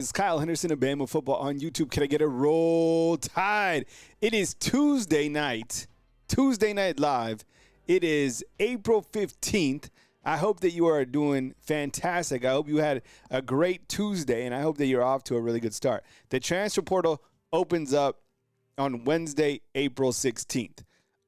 It's Kyle Henderson of Bama Football on YouTube. Can I get a roll tide? It is Tuesday night live. It is April 15th. I hope that you are doing fantastic. I hope you had a great Tuesday, and I hope that you're off to a really good start. The transfer portal opens up on Wednesday, April 16th.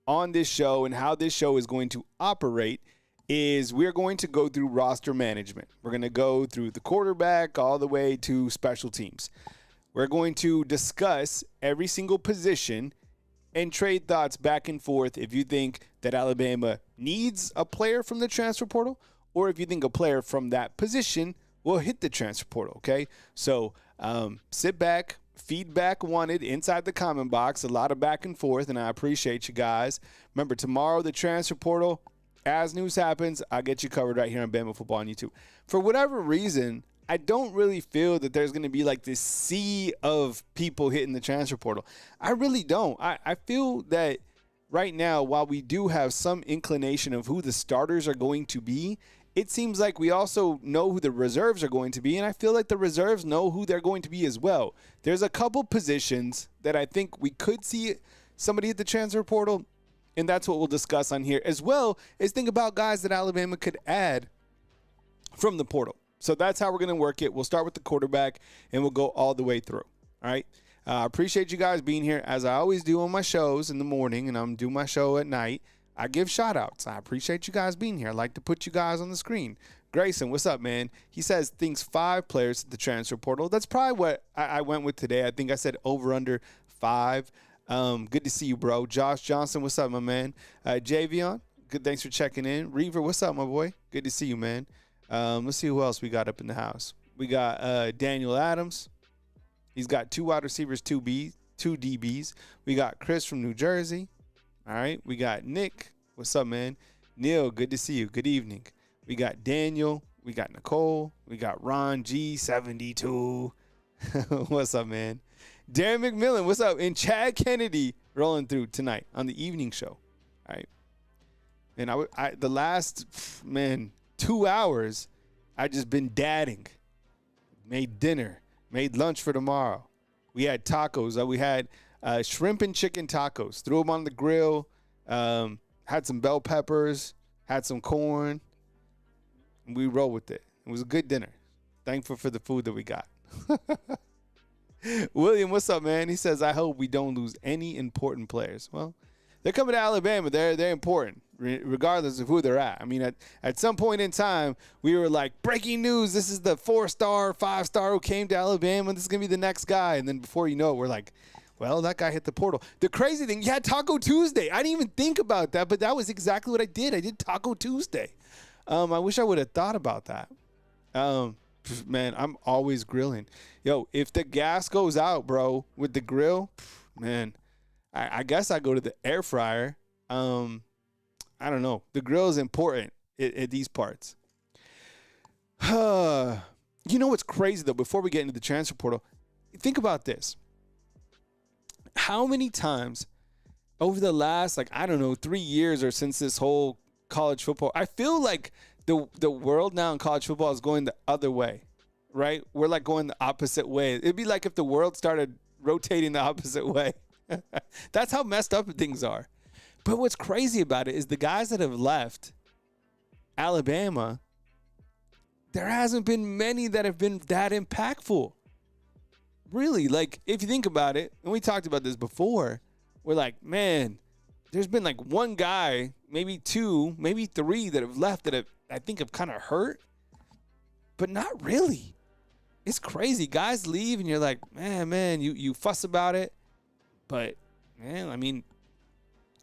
On this show, and how this show is going to operate is we're going to go through roster management. We're going to go through the quarterback all the way to special teams. We're going to discuss every single position and trade thoughts back and forth if you think that Alabama needs a player from the transfer portal or if you think a player from that position will hit the transfer portal, okay? So sit back, feedback wanted inside the comment box, a lot of back and forth, and I appreciate you guys. Remember, tomorrow the transfer portal, as news happens, I'll get you covered right here on Bama Football on YouTube. For whatever reason, I don't really feel that there's going to be like this sea of people hitting the transfer portal. I really don't. I feel that right now, while we do have some inclination of who the starters are going to be, it seems like we also know who the reserves are going to be, and I feel like the reserves know who they're going to be as well. There's a couple positions that I think we could see somebody hit the transfer portal, and that's what we'll discuss on here, as well as think about guys that Alabama could add from the portal. So that's how we're going to work it. We'll start with the quarterback, and we'll go all the way through. All right? I appreciate you guys being here, as I always do on my shows in the morning, and I'm doing my show at night. I give shout-outs. I appreciate you guys being here. I like to put you guys on the screen. Grayson, what's up, man? He says thinks 5 players at the transfer portal. That's probably what I went with today. I think I said over under 5. Good to see you, bro. Josh Johnson, what's up, my man? Javion, good. Thanks for checking in. Reaver, what's up, my boy? Good to see you, man. Let's see who else we got up in the house. We got Daniel Adams. He's got 2 wide receivers, 2 DBs. We got Chris from New Jersey. All right. We got Nick. What's up, man? Neil, good to see you. Good evening. We got Daniel. We got Nicole. We got Ron G72. What's up, man? Darren McMillan, what's up? And Chad Kennedy rolling through tonight on the evening show. All right. And the last, 2 hours, I just been dadding. Made dinner. Made lunch for tomorrow. We had tacos. We had shrimp and chicken tacos. Threw them on the grill. Had some bell peppers. Had some corn. And we rolled with it. It was a good dinner. Thankful for the food that we got. William, what's up, man? He says, I hope we don't lose any important players. Well, they're coming to Alabama. They're important, regardless of who they're at. I mean, at some point in time, we were like, breaking news, this is the 4-star, 5-star who came to Alabama. This is going to be the next guy. And then before you know it, we're like, well, that guy hit the portal. The crazy thing, you had Taco Tuesday. I didn't even think about that, but that was exactly what I did. I did Taco Tuesday. I wish I would have thought about that. Man, I'm always grilling. Yo, if the gas goes out, bro, with the grill, man, I guess I go to the air fryer. I don't know. The grill is important at these parts. You know what's crazy, though, before we get into the transfer portal, think about this. How many times over the last, 3 years or since this whole college football, I feel like the world now in college football is going the other way, right? We're like going the opposite way. It'd be like if the world started rotating the opposite way. That's how messed up things are. But what's crazy about it is the guys that have left Alabama, there hasn't been many that have been that impactful. Really, if you think about it, and we talked about this before, we're like, man, there's been one guy, maybe 2, maybe 3 that have left that I think have kind of hurt, but not really. It's crazy. Guys leave and you're like, man, you fuss about it. But, man, I mean,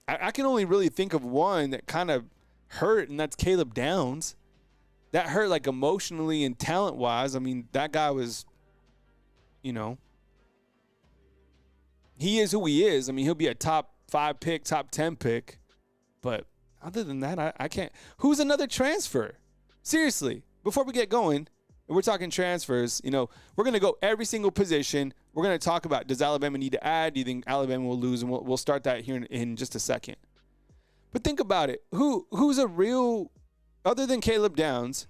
I can only really think of one that kind of hurt, and that's Caleb Downs. That hurt, emotionally and talent-wise. I mean, that guy was, he is who he is. I mean, he'll be a top 5 pick, top 10 pick. But other than that, I can't. Who's another transfer? Seriously, before we get going, and we're talking transfers, we're going to go every single position. We're going to talk about, does Alabama need to add? Do you think Alabama will lose? And we'll start that here in just a second. But think about it. Who's a real, other than Caleb Downs?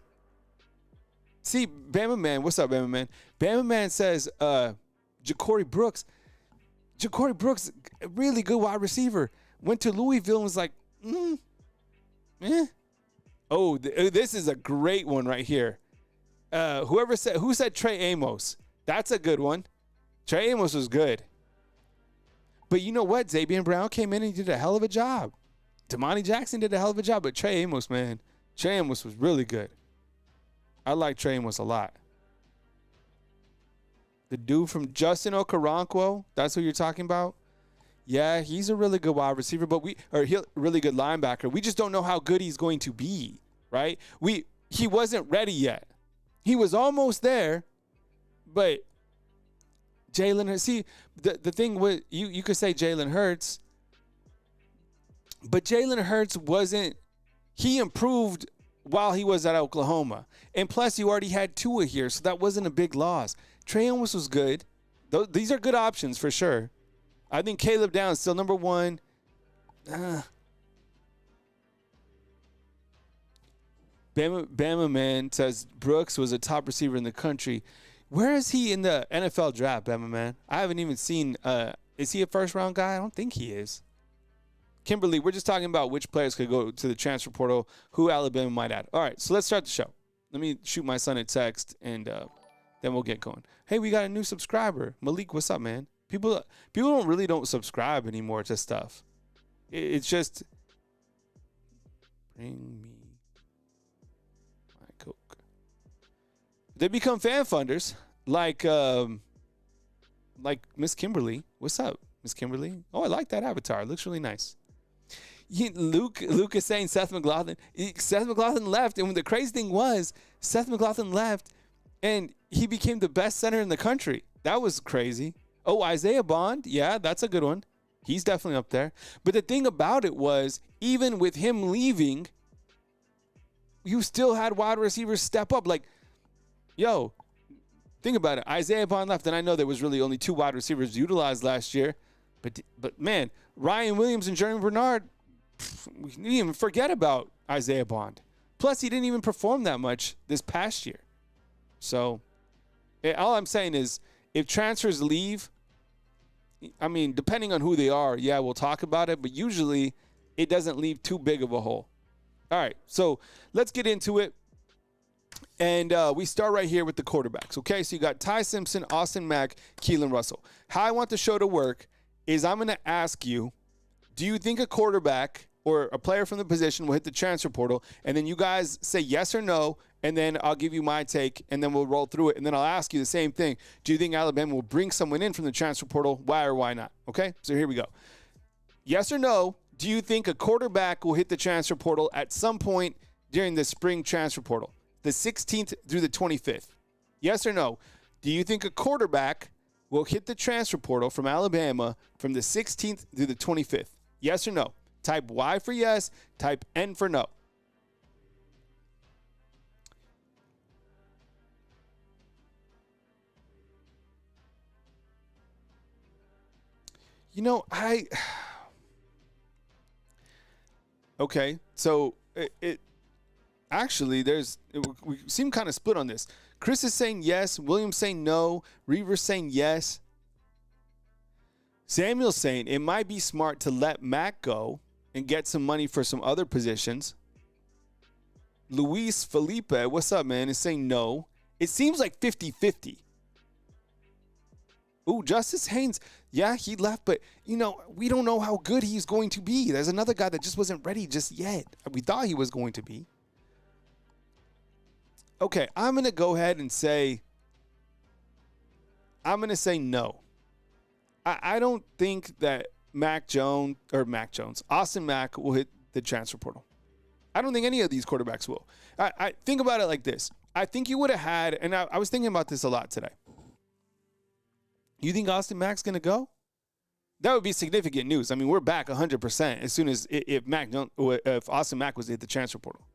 See, Bama Man, what's up, Bama Man? Bama Man says Ja'Cory Brooks. Ja'Cory Brooks, a really good wide receiver. Went to Louisville and was like, eh. Oh, this is a great one right here. Who said Trey Amos? That's a good one. Trey Amos was good. But you know what? Xavier Brown came in and he did a hell of a job. Damani Jackson did a hell of a job. But Trey Amos, man. Trey Amos was really good. I like Trey Amos a lot. The dude from Justin Okoronkwo, that's who you're talking about? Yeah, he's a really good wide receiver, really good linebacker. We just don't know how good he's going to be, right? He wasn't ready yet. He was almost there, but Jalen, see, the thing with you could say Jalen Hurts, but Jalen Hurts he improved while he was at Oklahoma. And plus, you already had Tua here, so that wasn't a big loss. Trey Amos was good. These are good options for sure. I think Caleb Downs still number one. Bama Man says Brooks was a top receiver in the country. Where is he in the NFL draft, Bama Man? I haven't even seen. Is he a first-round guy? I don't think he is. Kimberly, we're just talking about which players could go to the transfer portal, who Alabama might add. All right, so let's start the show. Let me shoot my son a text, and then we'll get going. Hey, we got a new subscriber. Malik, what's up, man? People don't subscribe anymore to stuff. It's just bring me my Coke. They become fan funders, like Miss Kimberly. What's up, Miss Kimberly? Oh, I like that avatar. It looks really nice. Luke is saying Seth McLaughlin. Seth McLaughlin left, and the crazy thing was Seth McLaughlin left, and he became the best center in the country. That was crazy. Oh, Isaiah Bond. Yeah, that's a good one. He's definitely up there. But the thing about it was, even with him leaving, you still had wide receivers step up. Like, yo, think about it. Isaiah Bond left, and I know there was really only 2 wide receivers utilized last year. But man, Ryan Williams and Jeremy Bernard, we didn't even forget about Isaiah Bond. Plus, he didn't even perform that much this past year. So, all I'm saying is, if transfers leave, I mean, depending on who they are, yeah, we'll talk about it. But usually, it doesn't leave too big of a hole. All right, so let's get into it. And we start right here with the quarterbacks, okay? So you got Ty Simpson, Austin Mack, Keelan Russell. How I want the show to work is I'm going to ask you, do you think a quarterback or a player from the position will hit the transfer portal? And then you guys say yes or no, and then I'll give you my take, and then we'll roll through it. And then I'll ask you the same thing. Do you think Alabama will bring someone in from the transfer portal? Why or why not? Okay, so here we go. Yes or no, do you think a quarterback will hit the transfer portal at some point during the spring transfer portal, the 16th through the 25th? Yes or no? Do you think a quarterback will hit the transfer portal from Alabama from the 16th through the 25th? Yes or no? Type Y for yes, type N for no. You know, okay, so it actually, we seem kind of split on this. Chris is saying yes, William's saying no, Reaver's saying yes. Samuel's saying it might be smart to let Mac go and get some money for some other positions. Luis Felipe, what's up, man, is saying no. It seems like 50-50. Ooh, Justice Haynes, yeah, he left, but, you know, we don't know how good he's going to be. There's another guy that just wasn't ready just yet. We thought he was going to be. Okay, I'm going to go ahead and say, no. I don't think that Austin Mack will hit the transfer portal. I don't think any of these quarterbacks will. I think about it like this. I think you would have had, and I was thinking about this a lot today. You think Austin Mack's going to go? That would be significant news. I mean, we're back 100% as soon as if Austin Mack was at the transfer portal.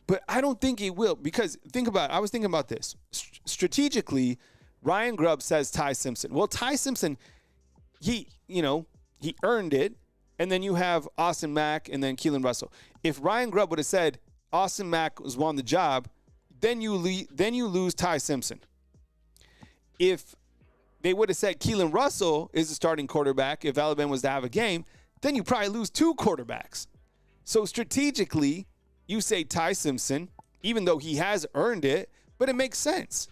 But I don't think he will, because I was thinking about this. Strategically, Ryan Grubb says Ty Simpson. Well, Ty Simpson, he earned it, and then you have Austin Mack and then Keelan Russell. If Ryan Grubb would have said Austin Mack was won the job, then you lose Ty Simpson. if they would have said Keelan Russell is the starting quarterback if Alabama was to have a game, then you probably lose 2 quarterbacks. So strategically, you say Ty Simpson, even though he has earned it, but it makes sense.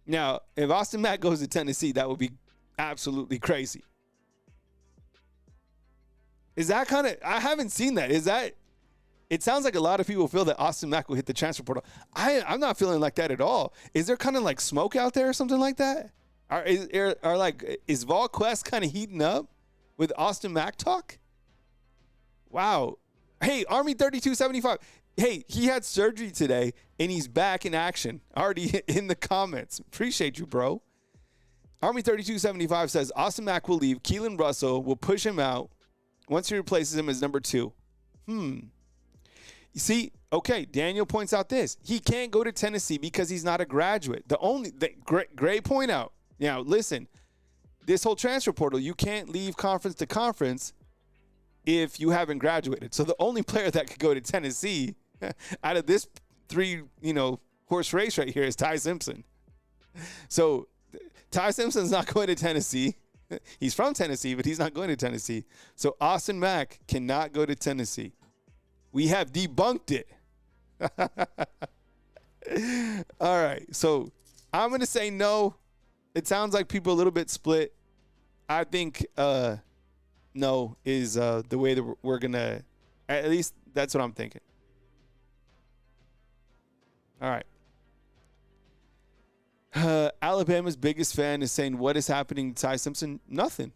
Now, if Austin Mack goes to Tennessee, that would be absolutely crazy. Is that kind of, I haven't seen that. Is that, it sounds like a lot of people feel that Austin Mack will hit the transfer portal. I'm not feeling like that at all. Is there kind of like smoke out there or something like that? Is Vol Quest kind of heating up with Austin Mack talk? Wow. Hey, Army 3275. Hey, he had surgery today, and he's back in action. Already in the comments. Appreciate you, bro. Army 3275 says, Austin Mack will leave. Keelan Russell will push him out once he replaces him as number 2. You see, okay, Daniel points out this. He can't go to Tennessee because he's not a graduate. Great point out. Now, listen, this whole transfer portal, you can't leave conference to conference if you haven't graduated. So the only player that could go to Tennessee out of this 3, horse race right here is Ty Simpson. So Ty Simpson's not going to Tennessee. He's from Tennessee, but he's not going to Tennessee. So Austin Mack cannot go to Tennessee. We have debunked it. All right. So I'm going to say no. It sounds like people are a little bit split. I think no is the way that we're going to, at least that's what I'm thinking. All right. Alabama's biggest fan is saying, what is happening to Ty Simpson? Nothing.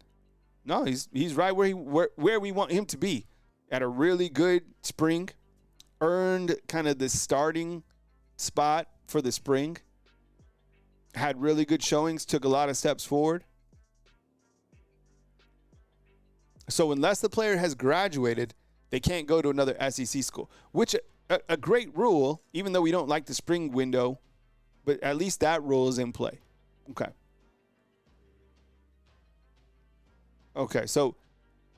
No, he's right where we want him to be. At a really good spring. Earned kind of the starting spot for the spring. Had really good showings. Took a lot of steps forward. So unless the player has graduated, they can't go to another SEC school. Which, a great rule, even though we don't like the spring window. But at least that rule is in play. Okay, so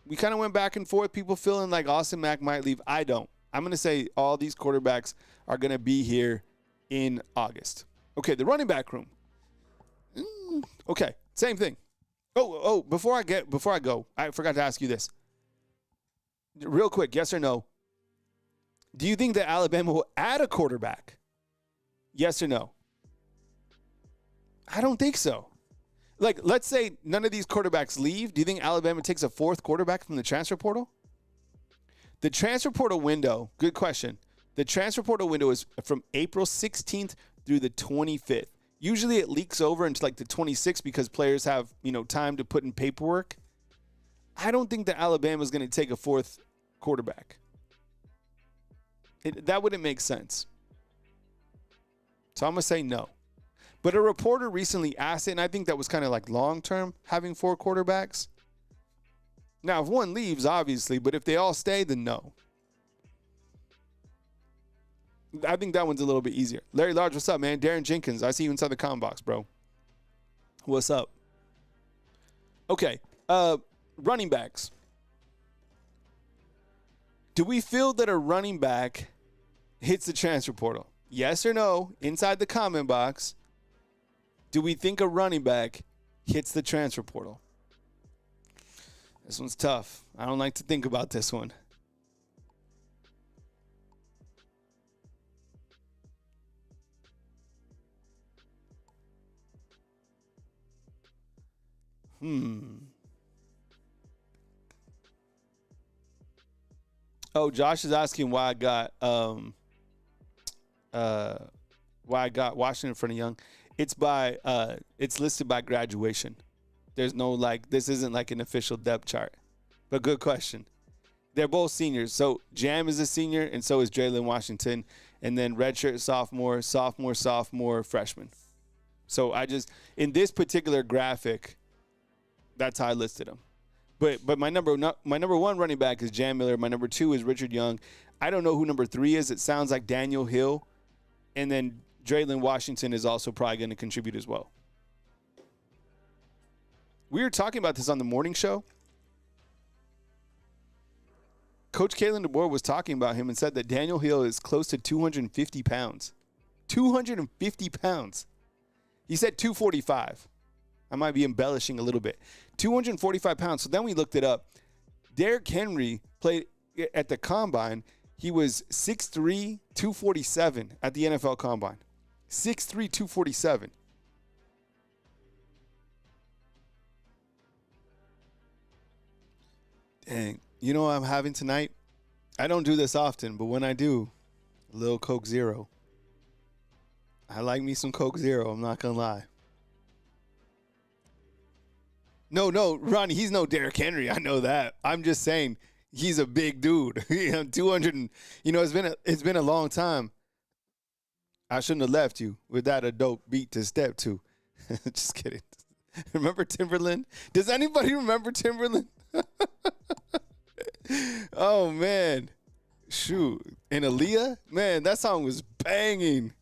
we kind of went back and forth. People feeling like Austin Mack might leave. I don't. I'm going to say all these quarterbacks are going to be here in August. Okay, the running back room. Okay, same thing. Before I go, I forgot to ask you this. Real quick, yes or no? Do you think that Alabama will add a quarterback? Yes or no? I don't think so. Like, let's say none of these quarterbacks leave. Do you think Alabama takes a 4th quarterback from the transfer portal? The transfer portal window, good question. The transfer portal window is from April 16th through the 25th. Usually it leaks over into like the 26th because players have, time to put in paperwork. I don't think that Alabama is going to take a 4th quarterback. That wouldn't make sense. So I'm going to say no. But a reporter recently asked it, and I think that was kind of like long-term, having 4 quarterbacks. Now, if one leaves, obviously, but if they all stay, then no. I think that one's a little bit easier. Larry Large, what's up, man? Darren Jenkins, I see you inside the comment box, bro. What's up? Okay, running backs. Do we feel that a running back hits the transfer portal? Yes or no, inside the comment box. Do we think a running back hits the transfer portal? This one's tough. I don't like to think about this one. Oh, Josh is asking why I got Washington in front of Young. It's listed by graduation. There's no this isn't like an official depth chart. But good question. They're both seniors. So Jam is a senior, and so is Jalen Washington. And then redshirt sophomore, freshman. So in this particular graphic, that's how I listed them. But my number 1 running back is Jam Miller. My number 2 is Richard Young. I don't know who number 3 is. It sounds like Daniel Hill. And then Jalen Washington is also probably going to contribute as well. We were talking about this on the morning show. Coach Kalen DeBoer was talking about him and said that Daniel Hill is close to 250 pounds. 250 pounds. He said 245. I might be embellishing a little bit. 245 pounds. So then we looked it up. Derrick Henry played at the combine. He was 6'3", 247 at the NFL combine. 6'3", 247. Dang. You know what I'm having tonight? I don't do this often, but when I do, a little Coke Zero. I like me some Coke Zero. I'm not going to lie. No, Ronnie, he's no Derrick Henry. I know that. I'm just saying he's a big dude. 200. It's been a long time. I shouldn't have left you without a dope beat to step to. Just kidding. Remember Timberland? Does anybody remember Timberland? Oh, man. Shoot. And Aaliyah? Man, that song was banging.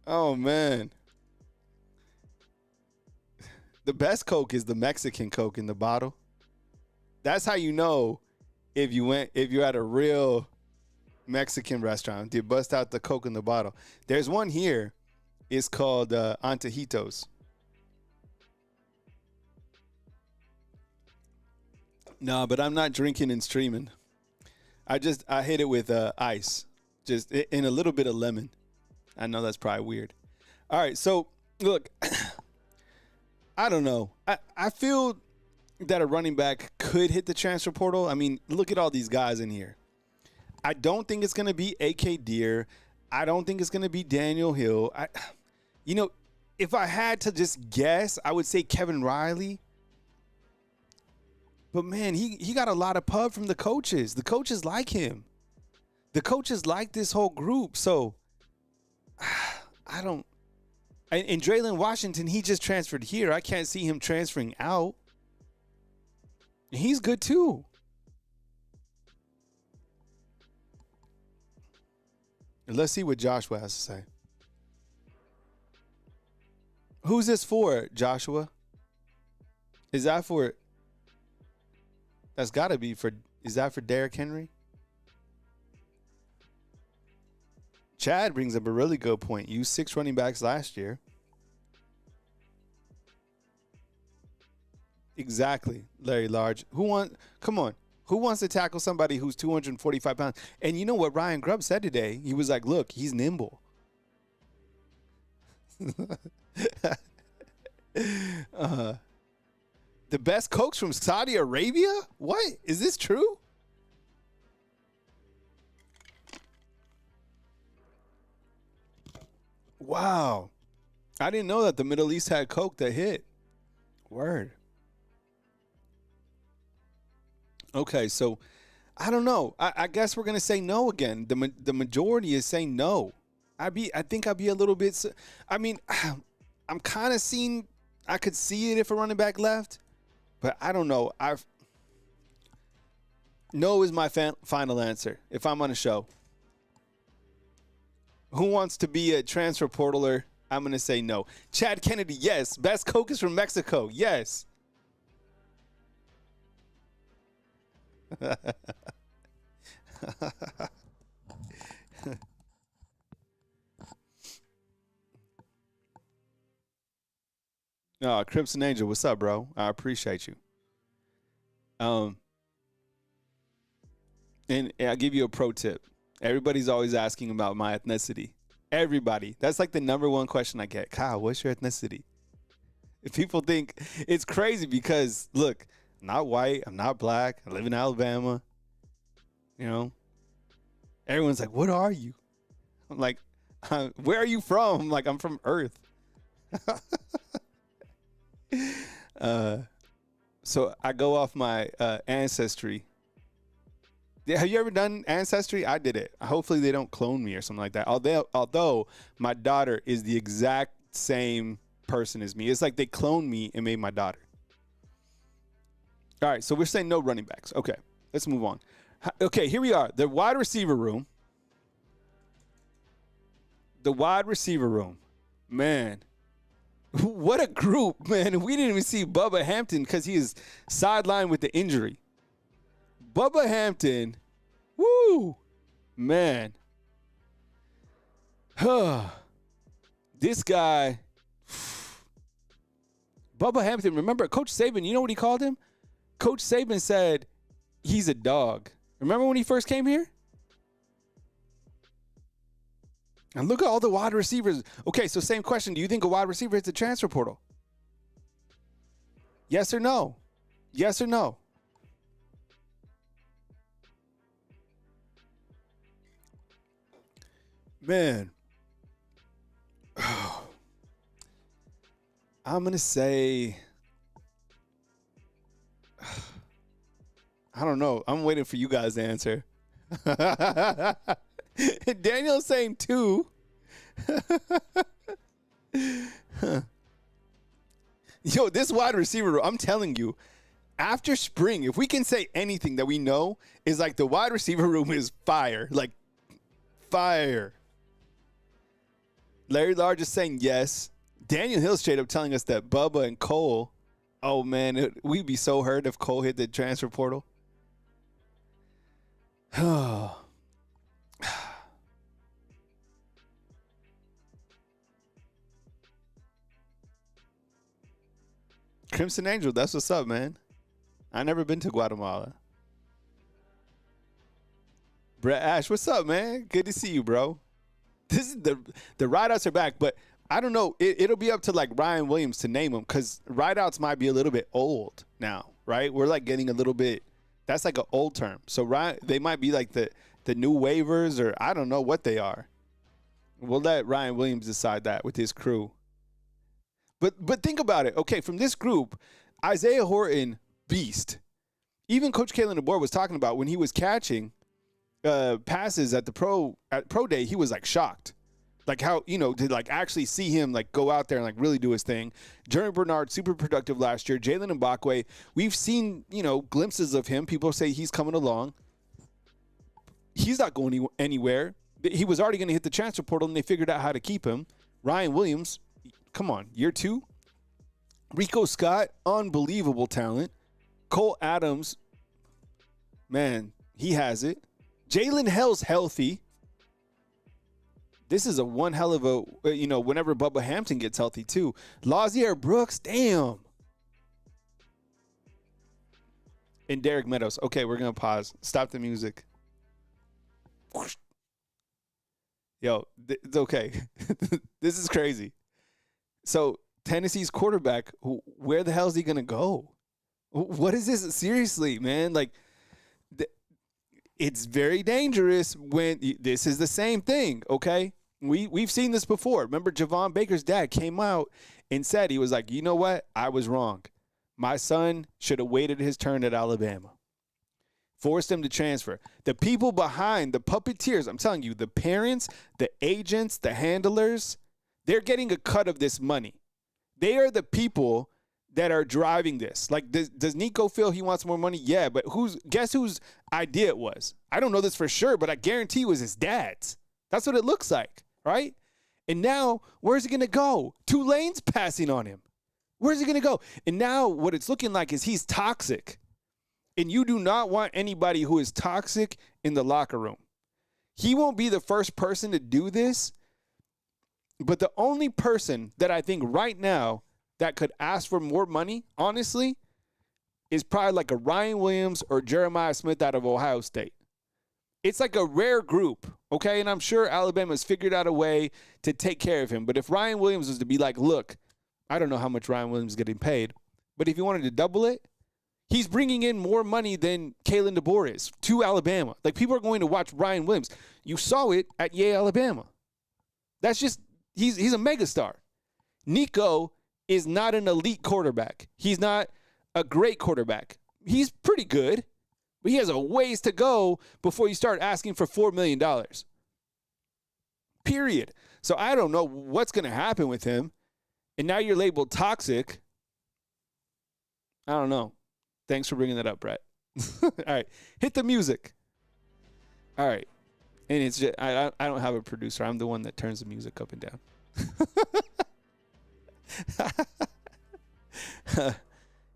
Oh, man. The best Coke is the Mexican Coke in the bottle. That's how you know if you're at a real Mexican restaurant. They bust out the Coke in the bottle. There's one here. It's called Antojitos. No, but I'm not drinking and streaming. I hit it with ice, just in a little bit of lemon. I know that's probably weird. All right, so look, I don't know. I feel that a running back could hit the transfer portal. I mean, look at all these guys in here. I don't think it's going to be A.K. Deere. I don't think it's going to be Daniel Hill. If I had to just guess, I would say Kevin Riley. But, man, he got a lot of pub from the coaches. The coaches like him. The coaches like this whole group. So, I don't. And Draylen Washington, he just transferred here. I can't see him transferring out. He's good, too. Let's see what Joshua has to say. Who's this for, Joshua? Is that for... That's got to be for... Is that for Derrick Henry? Chad brings up a really good point. Used 6 running backs last year. Exactly, Larry Large. Come on. Who wants to tackle somebody who's 245 pounds? And you know what Ryan Grubb said today? He was like, look, he's nimble. The best Cokes from Saudi Arabia? What? Is this true? Wow. I didn't know that the Middle East had Coke that hit. Word. Okay, so I don't know. I guess we're going to say no again. The majority is saying no. I think I'd be a little bit. I mean, I'm kind of seeing. I could see it if a running back left, but I don't know. No is my final answer if I'm on a show. Who wants to be a transfer portaler? I'm going to say no. Chad Kennedy, yes. Best Coke is from Mexico. Yes. Crimson Angel, what's up, bro? I appreciate you. And I'll give you a pro tip. Everybody's always asking about my ethnicity. Everybody. That's like the number one question I get. Kyle, what's your ethnicity? If people think it's crazy because, look, I'm not white. I'm not black. I live in Alabama. You know, everyone's like, what are you? I'm like, where are you from? I'm like, I'm from Earth. So I go off my ancestry. Have you ever done Ancestry? I did it. Hopefully they don't clone me or something like that. Although my daughter is the exact same person as me. It's like they cloned me and made my daughter. All right, so we're saying no running backs. Okay, let's move on. Okay, here we are. The wide receiver room. The wide receiver room. Man, what a group, man. We didn't even see Bubba Hampton because he is sidelined with the injury. Bubba Hampton, woo, man. This guy Bubba Hampton, remember Coach Saban, you know what he called him? Coach Saban said he's a dog. Remember when he first came here? And look at all the wide receivers. Okay, so same question. Do you think a wide receiver hits the transfer portal? Yes or no? Yes or no? Man. I'm going to say, I don't know. I'm waiting for you guys to answer. Daniel's saying 2. Yo, this wide receiver, I'm telling you, after spring, if we can say anything that we know, is like the wide receiver room is fire. Like, fire. Larry Large is saying yes. Daniel Hill straight up telling us that Bubba and Cole, oh man, we'd be so hurt if Cole hit the transfer portal. Crimson Angel, that's what's up, man. I never been to Guatemala. Brett Ash, what's up, man? Good to see you, bro. This is the rideouts are back, but I don't know. It'll be up to like Ryan Williams to name them because rideouts might be a little bit old now, right? We're like getting a little bit. That's like an old term. So they might be like the new waivers, or I don't know what they are. We'll let Ryan Williams decide that with his crew. But think about it. Okay, from this group, Isaiah Horton, beast. Even Coach Kalen DeBoer was talking about when he was catching passes at pro day, he was like shocked. Like how, to like actually see him like go out there and like really do his thing. Jeremy Bernard, super productive last year. Jalen Mbakwe, we've seen, glimpses of him. People say he's coming along. He's not going anywhere. He was already going to hit the transfer portal and they figured out how to keep him. Ryan Williams, come on, year 2. Rico Scott, unbelievable talent. Cole Adams, man, he has it. Jalen Hell's healthy. This is a one hell of a, whenever Bubba Hampton gets healthy too. Lazier Brooks, damn. And Derek Meadows. Okay, we're going to pause. Stop the music. Yo, it's okay. This is crazy. So Tennessee's quarterback, where the hell is he going to go? What is this? Seriously, man. Like, it's very dangerous when this is the same thing, okay? We've seen this before. Remember, Javon Baker's dad came out and said, he was like, you know what? I was wrong. My son should have waited his turn at Alabama. Forced him to transfer. The people behind, the puppeteers, I'm telling you, the parents, the agents, the handlers, they're getting a cut of this money. They are the people that are driving this. Like, does Nico feel he wants more money? Yeah, but guess whose idea it was? I don't know this for sure, but I guarantee it was his dad's. That's what it looks like, right? And now, where's he going to go? Tulane's passing on him. Where's he going to go? And now what it's looking like is he's toxic. And you do not want anybody who is toxic in the locker room. He won't be the first person to do this, but the only person that I think right now that could ask for more money, honestly, is probably like a Ryan Williams or Jeremiah Smith out of Ohio State. It's like a rare group, okay? And I'm sure Alabama's figured out a way to take care of him. But if Ryan Williams was to be like, look, I don't know how much Ryan Williams is getting paid, but if you wanted to double it, he's bringing in more money than Kalen DeBoer is to Alabama. Like, people are going to watch Ryan Williams. You saw it at Yale, Alabama. That's just, he's a megastar. Nico is not an elite quarterback. He's not a great quarterback. He's pretty good, but he has a ways to go before you start asking for $4 million. Period. So I don't know what's going to happen with him. And now you're labeled toxic. I don't know. Thanks for bringing that up, Brett. All right. Hit the music. All right. And it's just, I don't have a producer. I'm the one that turns the music up and down.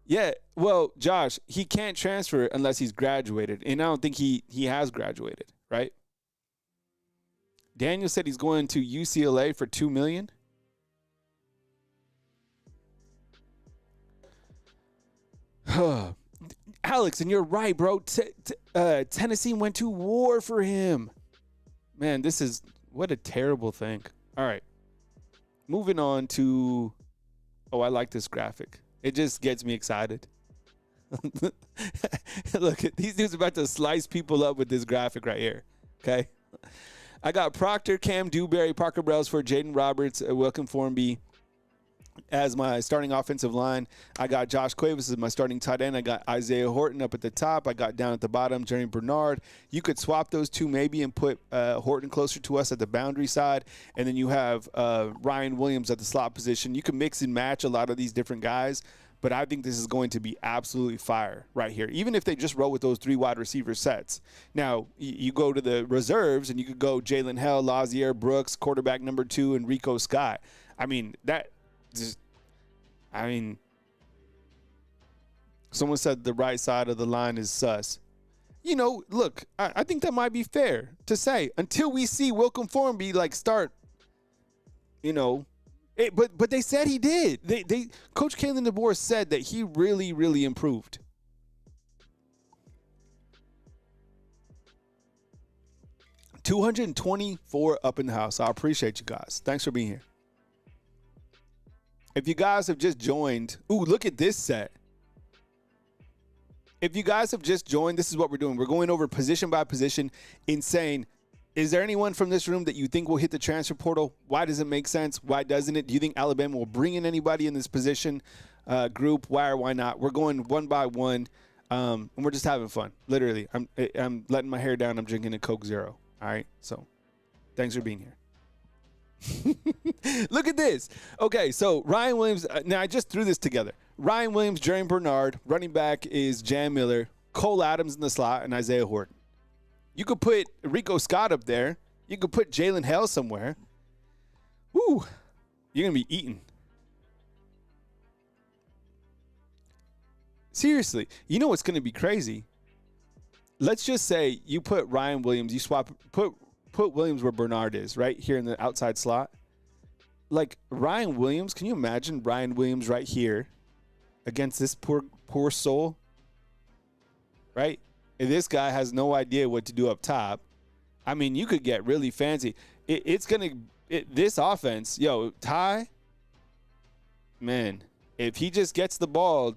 Yeah. Well, Josh, he can't transfer unless he's graduated. And I don't think he has graduated, right? Daniel said he's going to UCLA for $2 million. Alex, and you're right, bro. Tennessee went to war for him. Man, this is what a terrible thing. All right. Moving on to, I like this graphic. It just gets me excited. Look, these dudes about to slice people up with this graphic right here. Okay. I got Proctor, Cam Dewberry, Parker Brailsford, Jaden Roberts, Wilkin Formby as my starting offensive line. I got Josh Cuevas as my starting tight end. I got Isaiah Horton up at the top. I got down at the bottom Jeremy Bernard. You could swap those two maybe and put Horton closer to us at the boundary side. And then you have Ryan Williams at the slot position. You can mix and match a lot of these different guys. But I think this is going to be absolutely fire right here, even if they just roll with those 3 wide receiver sets. Now, you go to the reserves, and you could go Jalen Hell, Lazier Brooks, quarterback number 2, and Rico Scott. I mean, someone said the right side of the line is sus. Look, I think that might be fair to say until we see Wilkin Formby start, but they said he did. Coach Kalen DeBoer said that he really, really improved. $224 up in the house. I appreciate you guys. Thanks for being here. If you guys have just joined, look at this set. If you guys have just joined, this is what we're doing. We're going over position by position and saying, is there anyone from this room that you think will hit the transfer portal? Why does it make sense? Why doesn't it? Do you think Alabama will bring in anybody in this position group? Why or why not? We're going one by one, and we're just having fun. Literally, I'm letting my hair down. I'm drinking a Coke Zero. All right, so thanks for being here. Look at this. Okay, so Ryan Williams. Now I just threw this together. Ryan Williams, Jeremy Bernard. Running back is Jam Miller, Cole Adams in the slot, and Isaiah Horton. You could put Rico Scott up there. You could put Jalen Hell somewhere. Woo, you're gonna be eating. Seriously, you know what's gonna be crazy? Let's just say you put Ryan Williams. You put Williams where Bernard is, right here in the outside slot. Like Ryan Williams, can you imagine Ryan Williams right here against this poor soul? Right? If this guy has no idea what to do up top, I mean, you could get really fancy. This offense, Ty, man, if he just gets the ball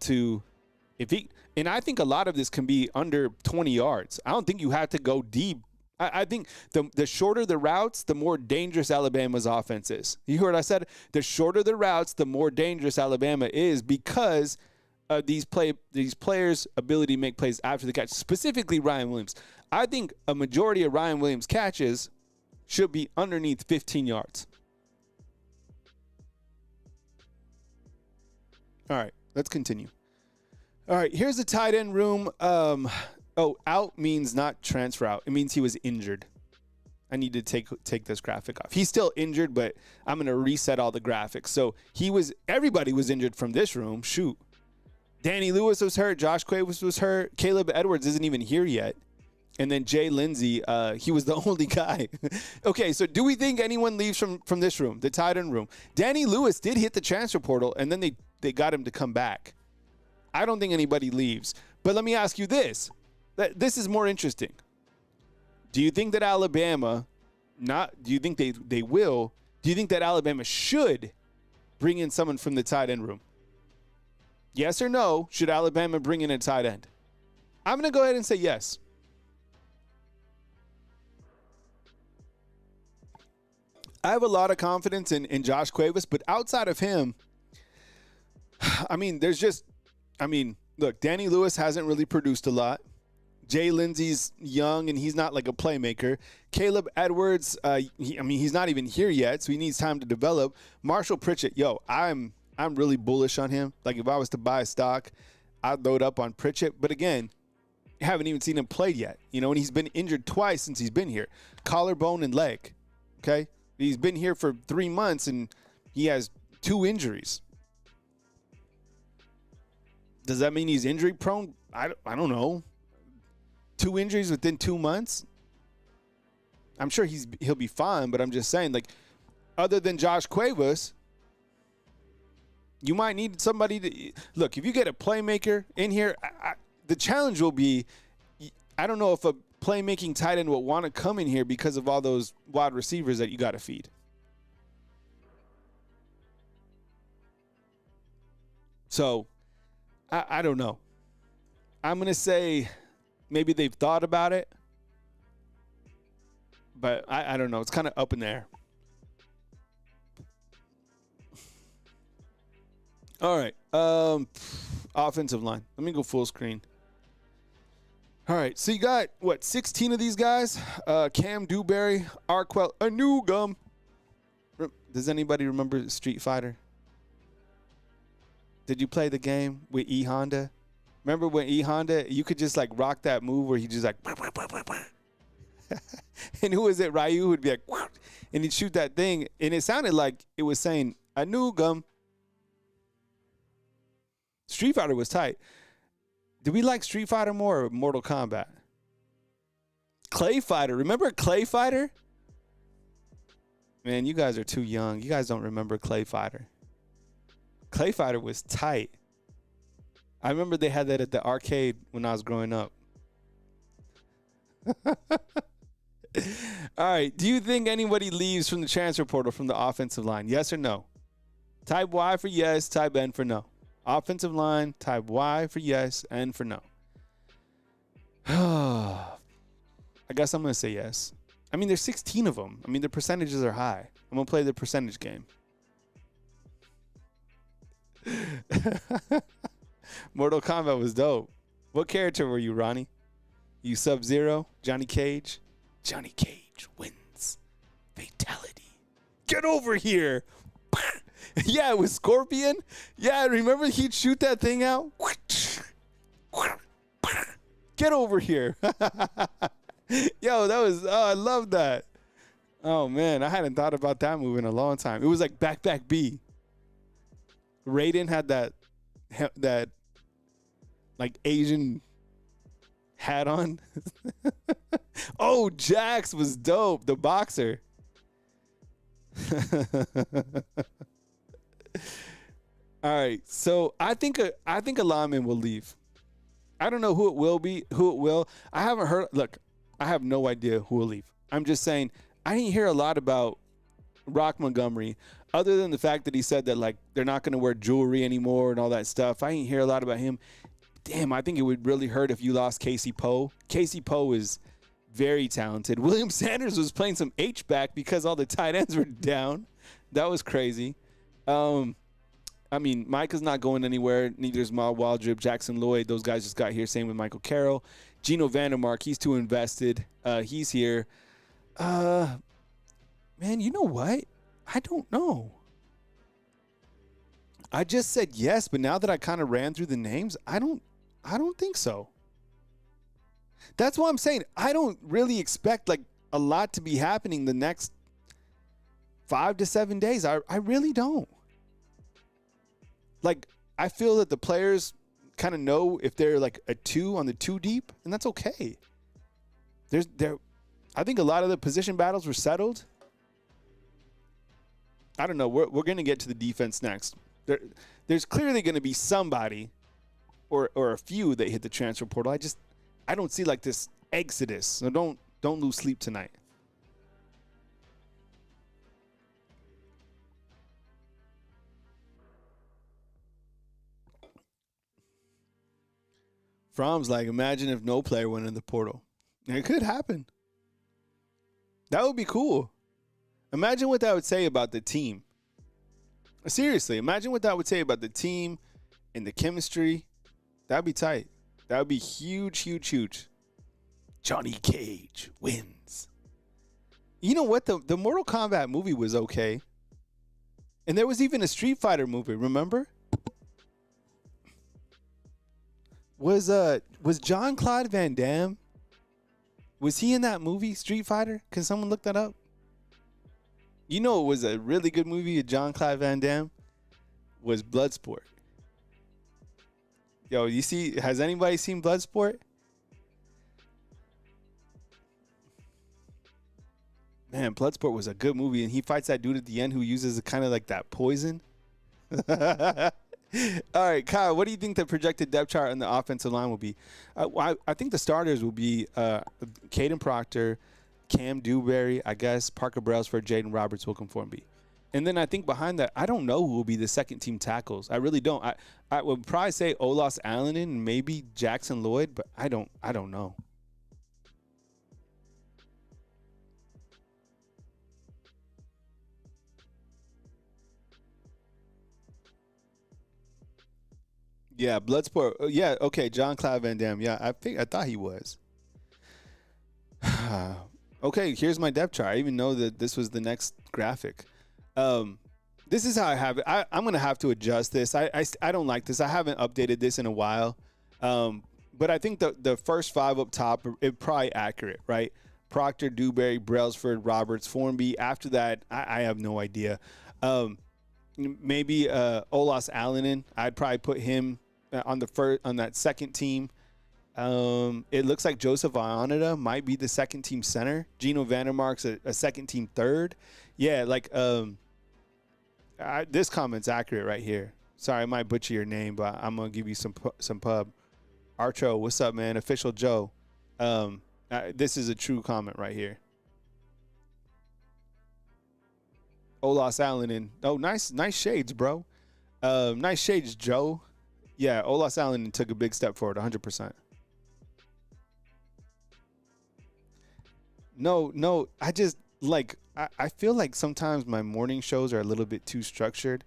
and I think a lot of this can be under 20 yards. I don't think you have to go deep. I think the shorter the routes, the more dangerous Alabama's offense is. You heard what I said? The shorter the routes, the more dangerous Alabama is because of these players' ability to make plays after the catch, specifically Ryan Williams. I think a majority of Ryan Williams' catches should be underneath 15 yards. All right, let's continue. All right, here's the tight end room. Out means not transfer out. It means he was injured. I need to take this graphic off. He's still injured, but I'm going to reset all the graphics. So everybody was injured from this room. Shoot. Danny Lewis was hurt. Josh Cuevas was hurt. Caleb Edwards isn't even here yet. And then Jay Lindsey, he was the only guy. Okay, so do we think anyone leaves from this room, the tight end room? Danny Lewis did hit the transfer portal, and then they got him to come back. I don't think anybody leaves. But let me ask you this. This is more interesting. Do you think that Alabama, do you think they will, do you think that Alabama should bring in someone from the tight end room? Yes or no, should Alabama bring in a tight end? I'm going to go ahead and say yes. I have a lot of confidence in Josh Cuevas, but outside of him, look, Danny Lewis hasn't really produced a lot. Jay Lindsey's young, and he's not like a playmaker. Caleb Edwards, he's not even here yet, so he needs time to develop. Marshall Pritchett, I'm really bullish on him. Like, if I was to buy a stock, I'd load up on Pritchett. But again, haven't even seen him play yet. And he's been injured twice since he's been here. Collarbone and leg, okay? He's been here for 3 months, and he has 2 injuries. Does that mean he's injury prone? I don't know. 2 injuries within 2 months? I'm sure he'll be fine, but I'm just saying, like, other than Josh Cuevas, You might need somebody to look. If you get a playmaker in here, the challenge will be, I don't know if a playmaking tight end will want to come in here because of all those wide receivers that you got to feed. So, I don't know. I'm going to say maybe they've thought about it, but I don't know. It's kind of up in the air. All right. Offensive line. Let me go full screen. All right. So you got, 16 of these guys? Cam Dewberry, Arquel Anugum. Does anybody remember Street Fighter? Did you play the game with E Honda? Remember when E Honda, you could just like rock that move where he just like, and who was it? Ryu would be like, and he'd shoot that thing, and it sounded like it was saying Anugum. Street Fighter was tight. Did we like Street Fighter more or Mortal Kombat? Clay Fighter. Remember Clay Fighter? Man, you guys are too young. You guys don't remember Clay Fighter. Clay Fighter was tight. I remember they had that at the arcade when I was growing up. All right. Do you think anybody leaves from the transfer portal from the offensive line? Yes or no? Type Y for yes, type N for no. Offensive line, type Y for yes, N for no. I guess I'm going to say yes. I mean, there's 16 of them. I mean, the percentages are high. I'm going to play the percentage game. Mortal Kombat was dope. What character were you, Ronnie? You Sub-Zero? Johnny Cage? Johnny Cage wins. Fatality. Get over here. Yeah, it was Scorpion. Yeah, remember he'd shoot that thing out? Get over here. Yo, that was, I love that. Oh, man, I hadn't thought about that move in a long time. It was like back B. Raiden had that like Asian hat on. Oh, Jax was dope, the boxer. All right, so I think a lineman will leave. I don't know who it will be, who it will. I haven't heard. Look, I have no idea who will leave. I'm just saying I didn't hear a lot about Rock Montgomery, other than the fact that he said that like they're not going to wear jewelry anymore and all that stuff. I didn't hear a lot about him. Damn, I think it would really hurt if you lost Casey Poe. Casey Poe is very talented. William Sanders was playing some H-back because all the tight ends were down. That was crazy. I mean, Micah's not going anywhere. Neither is Mal Waldrop, Jackson Lloyd. Those guys just got here. Same with Michael Carroll. Geno Vandermark, he's too invested. He's here. Man, you know what? I don't know. I just said yes, but now that I kind of ran through the names, I don't think so. That's why I'm saying I don't really expect like a lot to be happening the next 5 to 7 days. I really don't. Like, I feel that the players kind of know if they're like a 2 on the 2 deep, and that's okay. I think a lot of the position battles were settled. I don't know. We're going to get to the defense next. There's clearly going to be somebody or a few that hit the transfer portal. I don't see like this exodus. So don't lose sleep tonight. Fromm's like, imagine if no player went in the portal. It could happen. That would be cool. Imagine what that would say about the team. Seriously, imagine what that would say about the team and the chemistry. That'd be tight. That would be huge, huge, huge. Johnny Cage wins. You know what? The Mortal Kombat movie was okay. And there was even a Street Fighter movie, remember? Was Jean-Claude Van Damme, was he in that movie, Street Fighter? Can someone look that up? You know it was a really good movie of Jean-Claude Van Damme? Was Bloodsport. Yo, you see, has anybody seen Bloodsport? Man, Bloodsport was a good movie, and he fights that dude at the end who uses kind of like that poison. All right, Kyle, what do you think the projected depth chart on the offensive line will be? I think the starters will be Caden Proctor, Cam Dewberry, I guess, Parker Brailsford, Jaden Roberts, Wilcom Formby. And then I think behind that, I don't know who will be the second team tackles. I really don't. I would probably say Olas Allen and maybe Jackson Lloyd, but I don't know. Yeah, Bloodsport. Yeah, okay, John Cloud Van Dam. Yeah, I thought he was. Okay, here's my depth chart. I even know that this was the next graphic. This is how I have it. I'm going to have to adjust this. I don't like this. I haven't updated this in a while. But I think the first five up top are probably accurate, right? Proctor, Dewberry, Brailsford, Roberts, Formby. After that, I have no idea. Maybe Olas Allen. I'd probably put him on that second team. It looks like Joseph Ionita might be the second team center. Gino Vandermark's a second team third. Yeah, like this comment's accurate right here. Sorry, I might butcher your name, but I'm gonna give you some pub. Archo, what's up, man? Official Joe. This is a true comment right here. Olas Allen. Oh, nice shades, bro. Nice shades, Joe. Yeah, Olas Allen took a big step forward, 100%. No, I just I feel like sometimes my morning shows are a little bit too structured,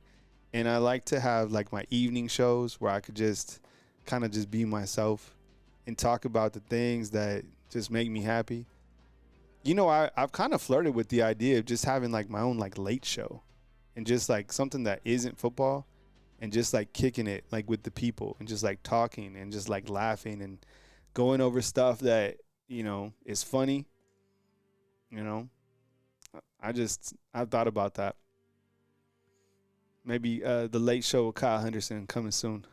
and I like to have like my evening shows where I could just kind of just be myself and talk about the things that just make me happy. You know, I've kind of flirted with the idea of just having like my own like late show and just like something that isn't football and just like kicking it like with the people and just like talking and just like laughing and going over stuff that, you know, is funny. You know, I've thought about that. Maybe the late show with Kyle Henderson coming soon.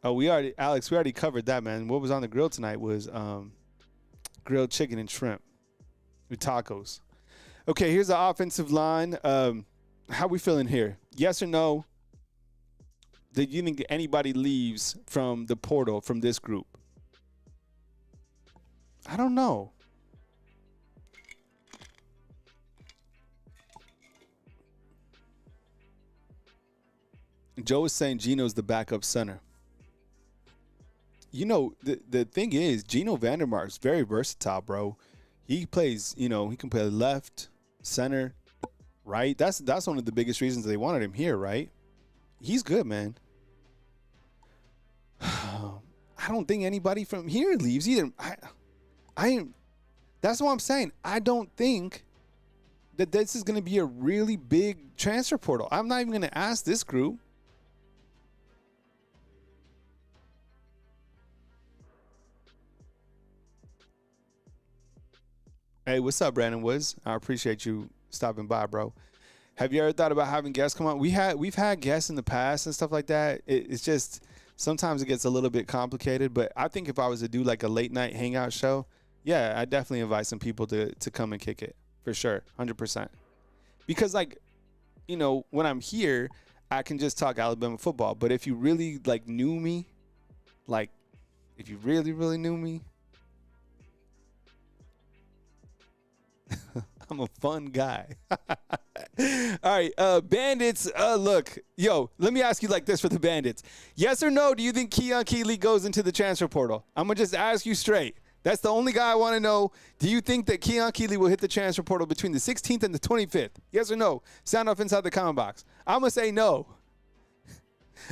Oh, Alex, we already covered that, man. What was on the grill tonight was grilled chicken and shrimp with tacos. Okay, here's the offensive line. How we feeling here? Yes or no? Do you think anybody leaves from the portal from this group? I don't know. Joe is saying Gino's the backup center. You know, the thing is, Gino Vandermark's very versatile, bro. He plays, you know, he can play left, center, right. That's one of the biggest reasons they wanted him here, right? He's good, man. I don't think anybody from here leaves either. That's what I'm saying. I don't think that this is going to be a really big transfer portal. I'm not even going to ask this group. Hey, what's up, Brandon Woods? I appreciate you stopping by, bro. Have you ever thought about having guests come on? We've had guests in the past and stuff like that. It's just sometimes it gets a little bit complicated. But I think if I was to do like a late night hangout show, yeah, I definitely invite some people to come and kick it for sure, 100%. Because like, you know, when I'm here, I can just talk Alabama football. But if you really like knew me, like if you really knew me. I'm a fun guy. All right, Bandits, look, yo, let me ask you like this for the Bandits. Yes or no, do you think Keon Keeley goes into the transfer portal? I'm going to just ask you straight. That's the only guy I want to know. Do you think that Keon Keeley will hit the transfer portal between the 16th and the 25th? Yes or no? Sound off inside the comment box. I'm going to say no.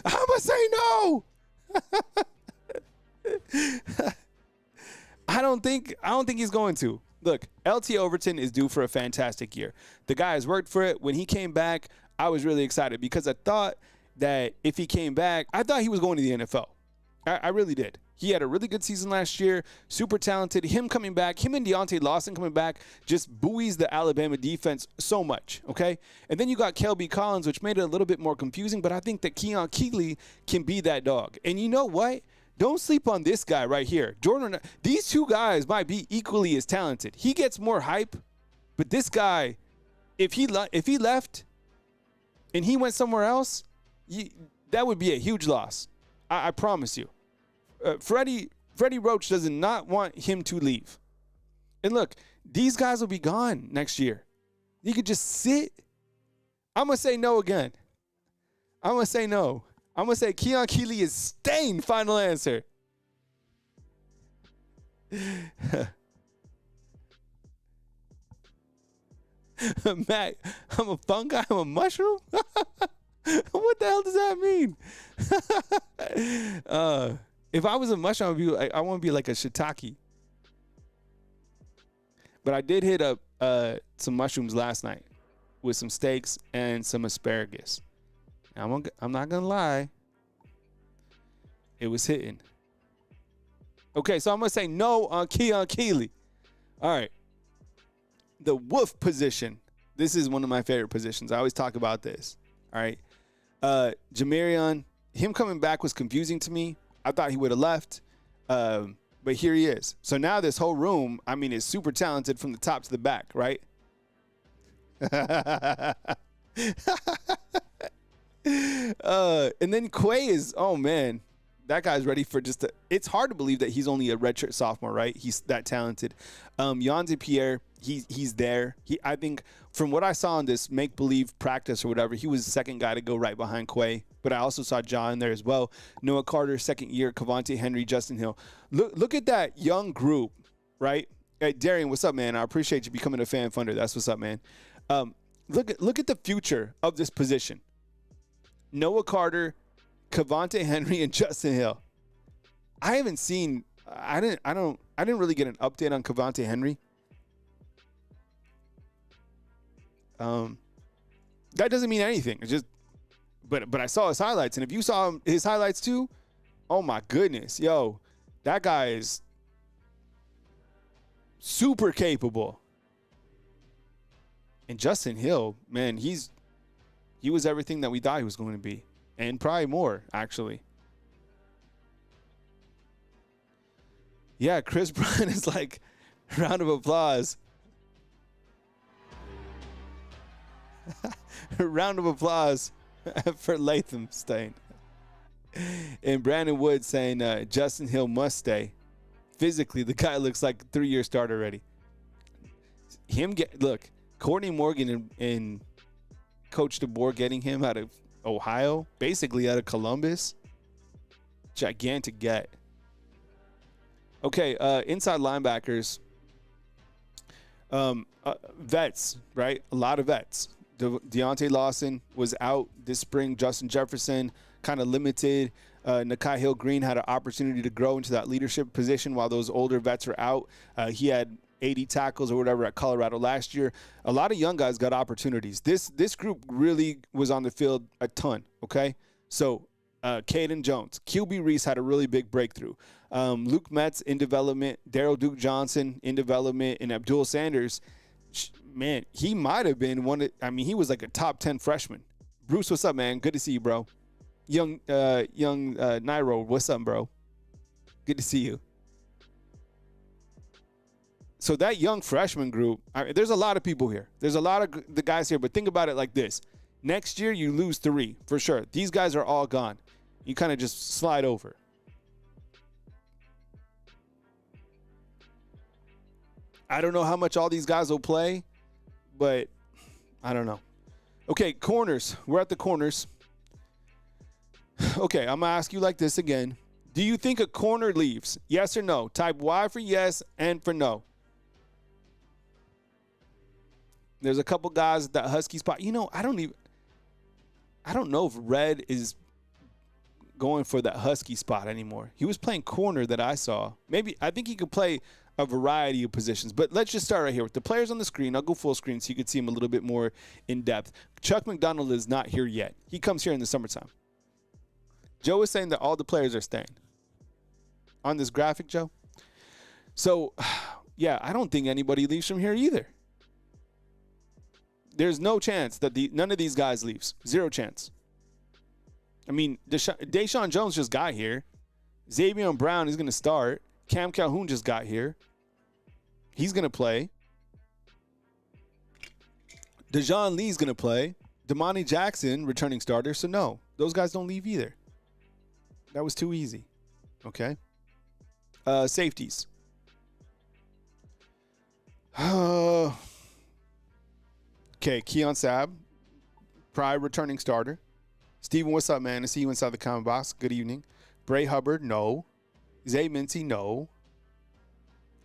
I'm going to say no. I don't think he's going to. Look, LT Overton is due for a fantastic year. The guy has worked for it. When he came back, I was really excited because I thought that if he came back, I thought he was going to the NFL. I really did. He had a really good season last year, super talented. Him coming back, him and Deontay Lawson coming back just buoys the Alabama defense so much, okay? And then you got Kelby Collins, which made it a little bit more confusing, but I think that Keon Keeley can be that dog. And you know what? Don't sleep on this guy right here. Jordan, these two guys might be equally as talented. He gets more hype, but this guy, if he left, and he went somewhere else, that would be a huge loss. I promise you. Freddie Roach does not want him to leave. And look, these guys will be gone next year. You could just sit. I'm going to say no again. I'm going to say no. I'm going to say Keon Keeley is staying. Final answer. Matt, I'm a fungi, I'm a mushroom? What the hell does that mean? If I was a mushroom, I want to be like a shiitake. But I did hit up some mushrooms last night with some steaks and some asparagus. I'm not going to lie. It was hitting. Okay, so I'm going to say no on Keon Keeley. All right. The wolf position. This is one of my favorite positions. I always talk about this. All right. Jamarion, him coming back was confusing to me. I thought he would have left. But here he is. So now this whole room, I mean, is super talented from the top to the back, right? And then Quay is, oh, man. That guy's ready for it's hard to believe that he's only a redshirt sophomore, right? He's that talented. Yonze Pierre, he's there. I think from what I saw in this make-believe practice or whatever, he was the second guy to go right behind Quay. But I also saw Ja in there as well. Noah Carter, second year. Cavante Henry, Justin Hill. Look at that young group, right? Hey, Darian, what's up, man? I appreciate you becoming a fan funder. That's what's up, man. Look at the future of this position. Noah Carter, Cavante Henry, and Justin Hill. I haven't seen. I didn't really get an update on Cavante Henry. That doesn't mean anything. It's just, but I saw his highlights, and if you saw his highlights too, oh my goodness, yo, that guy is super capable. And Justin Hill, man, he was everything that we thought he was going to be. And probably more, actually. Yeah, Chris Bryant is like, round of applause. Round of applause for Latham staying. And Brandon Wood saying Justin Hill must stay. Physically, the guy looks like a 3-year starter already. Look, Courtney Morgan and Coach DeBoer getting him out of Ohio, basically out of Columbus. Gigantic get. Okay, inside linebackers. Vets, right? A lot of vets. Deontay Lawson was out this spring. Justin Jefferson kind of limited. Nakai Hill-Green had an opportunity to grow into that leadership position while those older vets are out. He had 80 tackles or whatever at Colorado last year. A lot of young guys got opportunities. This group really was on the field a ton, okay? So Caden Jones, QB Reese had a really big breakthrough. Luke Metz in development, Daryl Duke Johnson in development, and Abdul Sanders, man, he might have been he was like a top 10 freshman. Bruce, what's up, man? Good to see you, bro. Young Nairo, what's up, bro? Good to see you. So that young freshman group, there's a lot of people here. There's a lot of the guys here, but think about it like this. Next year, you lose 3, for sure. These guys are all gone. You kind of just slide over. I don't know how much all these guys will play, but I don't know. Okay, corners. We're at the corners. Okay, I'm going to ask you like this again. Do you think a corner leaves? Yes or no? Type Y for yes and for no. There's a couple guys at that Husky spot. I don't know if Red is going for that Husky spot anymore. He was playing corner that I saw. I think he could play a variety of positions. But let's just start right here with the players on the screen. I'll go full screen so you can see him a little bit more in depth. Chuck McDonald is not here yet. He comes here in the summertime. Joe is saying that all the players are staying. On this graphic, Joe? So, yeah, I don't think anybody leaves from here either. There's no chance that none of these guys leaves. Zero chance. I mean, Deshaun Jones just got here. Xavier Brown is going to start. Cam Calhoun just got here. He's going to play. Dejon Lee's going to play. Damani Jackson, returning starter. So, no, those guys don't leave either. That was too easy. Okay. Safeties. Okay, Keon Sabb, prior returning starter. Steven, what's up, man? I see you inside the comment box. Good evening. Bray Hubbard, no. Zay Mincy, no.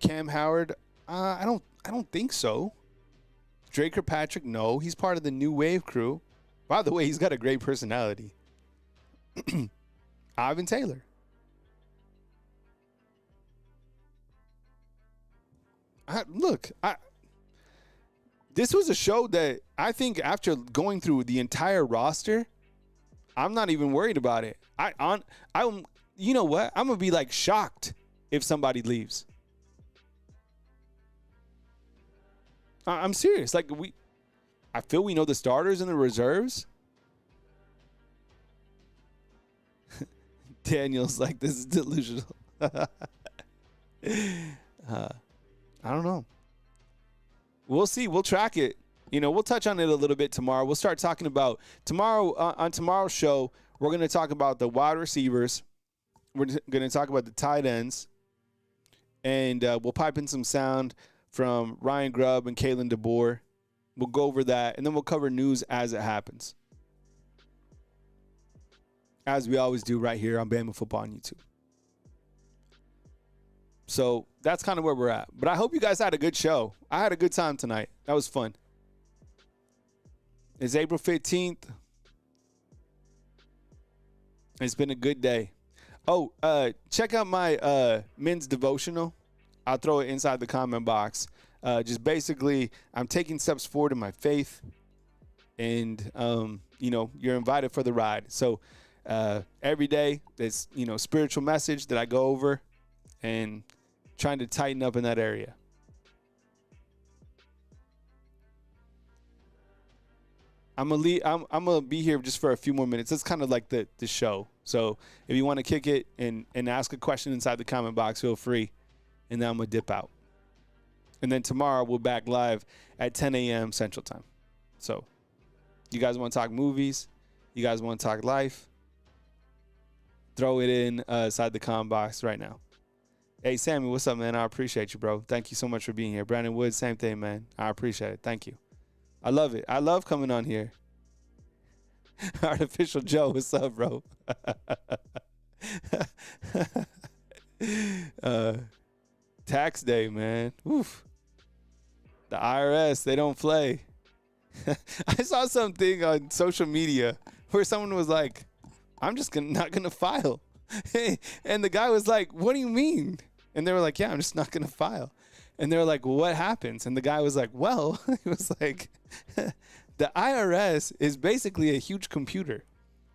Cam Howard, I don't think so. Drake Kirkpatrick, no. He's part of the New Wave crew. By the way, he's got a great personality. Ivan Taylor. This was a show that I think after going through the entire roster, I'm not even worried about it. You know what? I'm gonna be like shocked if somebody leaves. I'm serious. Like I feel we know the starters and the reserves. Daniel's like, this is delusional. I don't know. We'll see. We'll track it. We'll touch on it a little bit tomorrow. We'll start talking about tomorrow on tomorrow's show. We're going to talk about the wide receivers. We're going to talk about the tight ends. And we'll pipe in some sound from Ryan Grubb and Kalen DeBoer. We'll go over that, and then we'll cover news as it happens, as we always do right here on Bama Football on YouTube. So that's kind of where we're at. But I hope you guys had a good show. I had a good time tonight. That was fun. It's April 15th. It's been a good day. Oh, check out my men's devotional. I'll throw it inside the comment box. Just basically, I'm taking steps forward in my faith. And, you're invited for the ride. So every day, there's, spiritual message that I go over and trying to tighten up in that area. I'm gonna be here just for a few more minutes. It's kind of like the show. So if you want to kick it and ask a question inside the comment box, feel free. And then I'm gonna dip out. And then tomorrow we're back live at 10 a.m. Central Time. So you guys want to talk movies? You guys want to talk life? Throw it in inside the comment box right now. Hey, Sammy, what's up, man? I appreciate you, bro. Thank you so much for being here. Brandon Woods, same thing, man. I appreciate it. Thank you. I love it. I love coming on here. Artificial Joe, what's up, bro? Tax day, man. Oof. The IRS, they don't play. I saw something on social media where someone was like, I'm just not going to file. And the guy was like, what do you mean? And they were like, yeah, I'm just not going to file. And they were like, well, what happens? And the guy was like, well, he was like, the IRS is basically a huge computer.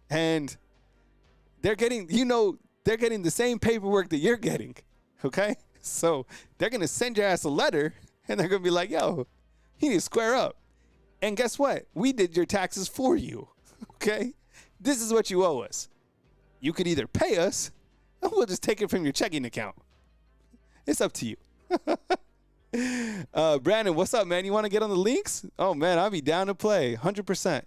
And they're getting, they're getting the same paperwork that you're getting. Okay? So they're going to send your ass a letter and they're going to be like, yo, you need to square up. And guess what? We did your taxes for you. Okay? This is what you owe us. You could either pay us or we'll just take it from your checking account. It's up to you. Brandon, what's up, man? You want to get on the links? Oh, man, I'll be down to play 100%.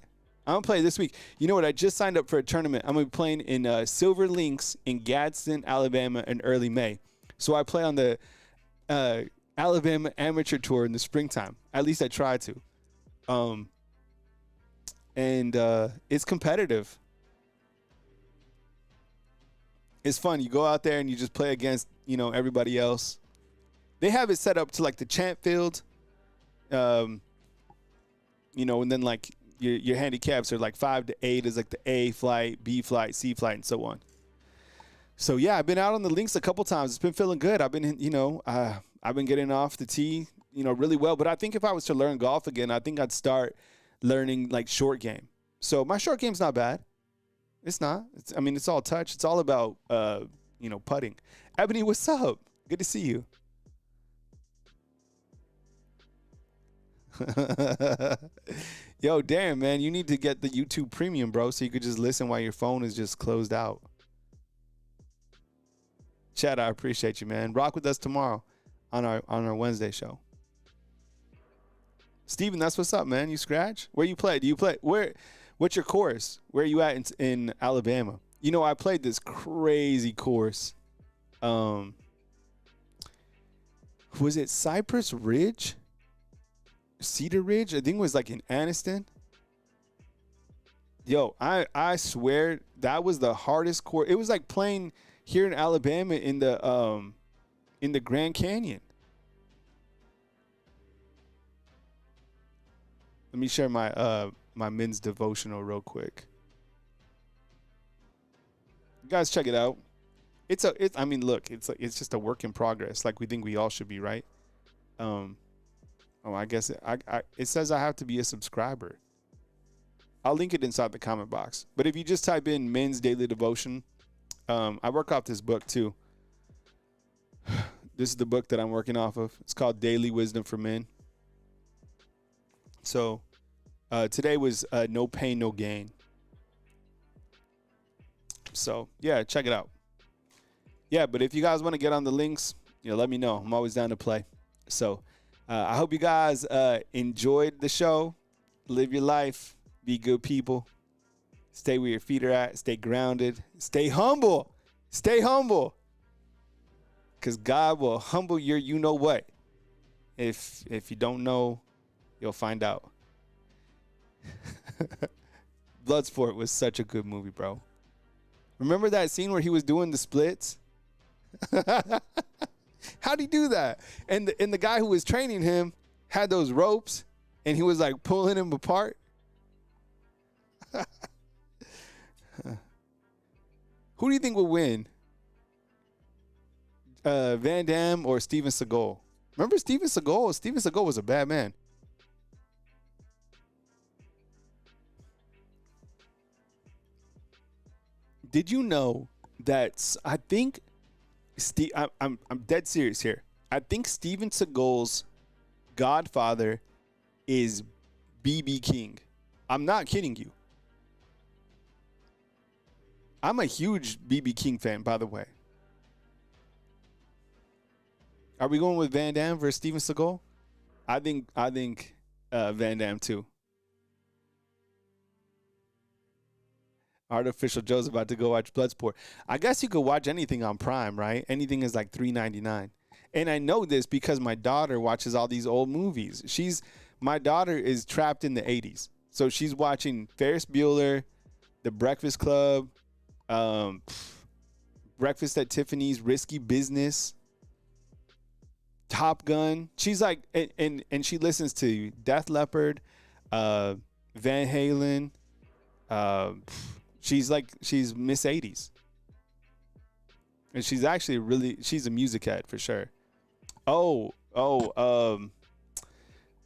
I'm going to play this week. You know what? I just signed up for a tournament. I'm going to be playing in Silver Links in Gadsden, Alabama in early May. So I play on the Alabama Amateur Tour in the springtime. At least I try to. And it's competitive. It's fun. You go out there and you just play against, everybody else. They have it set up to like the champ field, and then like your handicaps are like 5 to 8 is like the A flight, B flight, C flight, and so on. So yeah, I've been out on the links a couple times. It's been feeling good. I've been, I've been getting off the tee, really well. But I think if I was to learn golf again, I think I'd start learning like short game. So my short game's not bad. It's not. It's all touch. It's all about, putting. Ebony, what's up? Good to see you. Yo, damn, man, you need to get the YouTube Premium, bro, so you could just listen while your phone is just closed out. Chad, I appreciate you, man. Rock with us tomorrow on our Wednesday show. Steven, that's what's up, man. You scratch? Where you play? Do you play? What's your course? Where are you at in Alabama? You know, I played this crazy course. Was it Cypress Ridge? Cedar Ridge? I think it was like in Anniston. Yo, I swear that was the hardest course. It was like playing here in Alabama in the Grand Canyon. Let me share my my men's devotional real quick. You guys check it out. I mean, look, it's just a work in progress, like we think we all should be, right? I guess it says I have to be a subscriber. I'll link it inside the comment box. But if you just type in men's daily devotion, I work off this book too. This is the book that I'm working off of. It's called Daily Wisdom for Men. So today was No Pain, No Gain. So yeah, check it out. Yeah, but if you guys want to get on the links, let me know. I'm always down to play. So I hope you guys enjoyed the show. Live your life. Be good people. Stay where your feet are at. Stay grounded. Stay humble. Stay humble. Because God will humble your you-know-what. If you don't know, you'll find out. Bloodsport was such a good movie, bro. Remember that scene where he was doing the splits? How'd he do that? And the guy who was training him had those ropes, and he was like pulling him apart. Who do you think will win? Van Damme or Steven Seagal? Remember Steven Seagal? Steven Seagal was a bad man. Did you know that I think I'm dead serious here. I think Steven Seagal's godfather is BB King. I'm not kidding you. I'm a huge BB King fan, by the way. Are we going with Van Damme versus Steven Seagal? I think Van Damme too. Artificial Joe's about to go watch Bloodsport. I guess you could watch anything on Prime, right? Anything is like $3.99. And I know this because my daughter watches all these old movies. My daughter is trapped in the 80s. So she's watching Ferris Bueller, The Breakfast Club, Breakfast at Tiffany's, Risky Business, Top Gun. She's like, and she listens to Def Leppard, Van Halen. She's Miss 80s. And she's actually she's a music head for sure.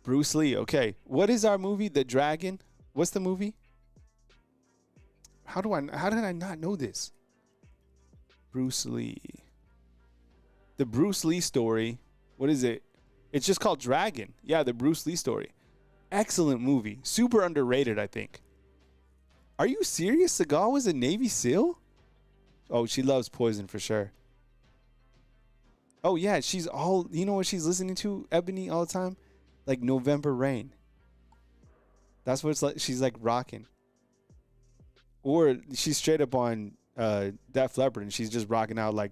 Bruce Lee. Okay. What is our movie? The Dragon? What's the movie? How did I not know this? Bruce Lee. The Bruce Lee story. What is it? It's just called Dragon. Yeah, the Bruce Lee story. Excellent movie. Super underrated, I think. Are you serious? Seagal was a Navy SEAL? Oh, she loves Poison for sure. Oh, yeah. You know what she's listening to, Ebony, all the time? Like November Rain. That's what it's like. She's like rocking. Or she's straight up on Def Leppard and she's just rocking out like